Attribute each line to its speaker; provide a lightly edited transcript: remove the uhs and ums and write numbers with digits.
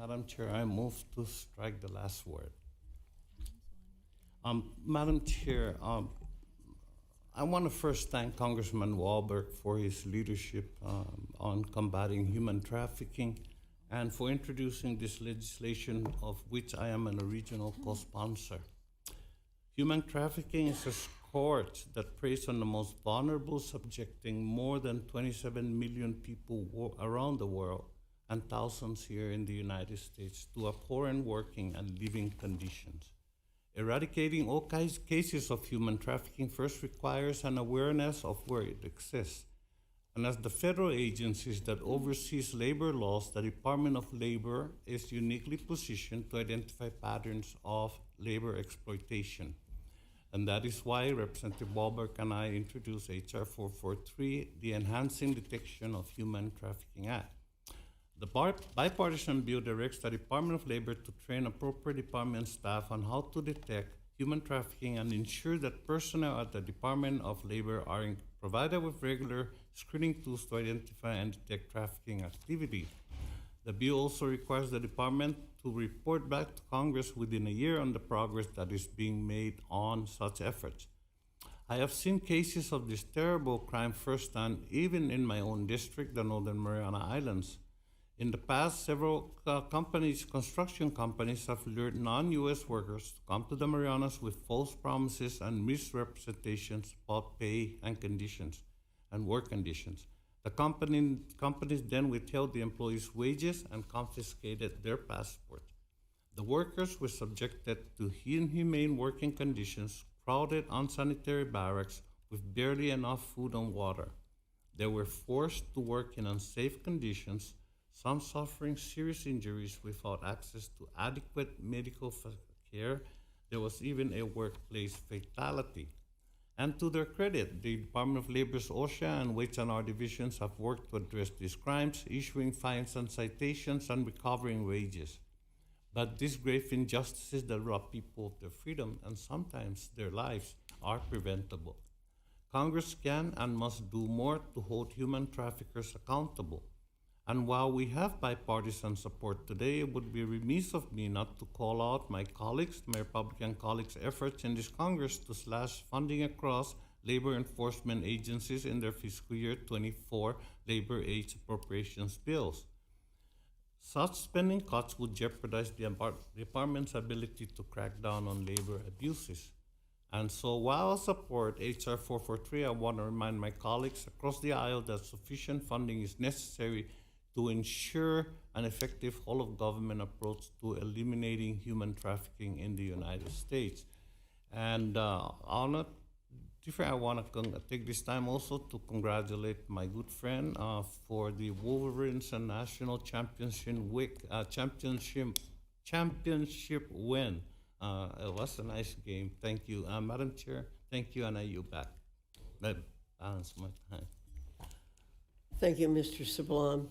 Speaker 1: Madam Chair, I move to strike the last word. Madam Chair, I want to first thank Congressman Walberg for his leadership on combating human trafficking and for introducing this legislation of which I am an original co-sponsor. Human trafficking is a scourge that preys on the most vulnerable, subjecting more than 27 million people around the world and thousands here in the United States to abhorrent working and living conditions. Eradicating all cases of human trafficking first requires an awareness of where it exists. And as the federal agencies that oversees labor laws, the Department of Labor is uniquely positioned to identify patterns of labor exploitation. And that is why Representative Walberg and I introduced H.R. 443, the Enhancing Detection of Human Trafficking Act. The bipartisan bill directs the Department of Labor to train appropriate department staff on how to detect human trafficking and ensure that personnel at the Department of Labor are provided with regular screening tools to identify and detect trafficking activity. The bill also requires the department to report back to Congress within a year on the progress that is being made on such efforts. I have seen cases of this terrible crime firsthand, even in my own district, the Northern Mariana Islands. In the past, several construction companies have lured non-U.S. workers to come to the Marianas with false promises and misrepresentations about pay and conditions and work conditions. The companies then withheld the employees' wages and confiscated their passports. The workers were subjected to inhumane working conditions, crowded unsanitary barracks with barely enough food and water. They were forced to work in unsafe conditions, some suffering serious injuries without access to adequate medical care. There was even a workplace fatality. And to their credit, the Department of Labor's OSHA and H&R divisions have worked to address these crimes, issuing fines and citations and recovering wages. But these grave injustices that rob people of their freedom and sometimes their lives are preventable. Congress can and must do more to hold human traffickers accountable. And while we have bipartisan support today, it would be remiss of me not to call out my colleagues, my Republican colleagues' efforts in this Congress to slash funding across labor enforcement agencies in their fiscal year 24 labor aids appropriations bills. Such spending cuts would jeopardize the department's ability to crack down on labor abuses. And so while I support H.R. 443, I want to remind my colleagues across the aisle that sufficient funding is necessary to ensure an effective whole-of-government approach to eliminating human trafficking in the United States. And I want to take this time also to congratulate my good friend for the Wolverines and National Championship win. It was a nice game. Thank you. Madam Chair, thank you, and I yield back. That balance my time.
Speaker 2: Thank you, Mr. Sablan.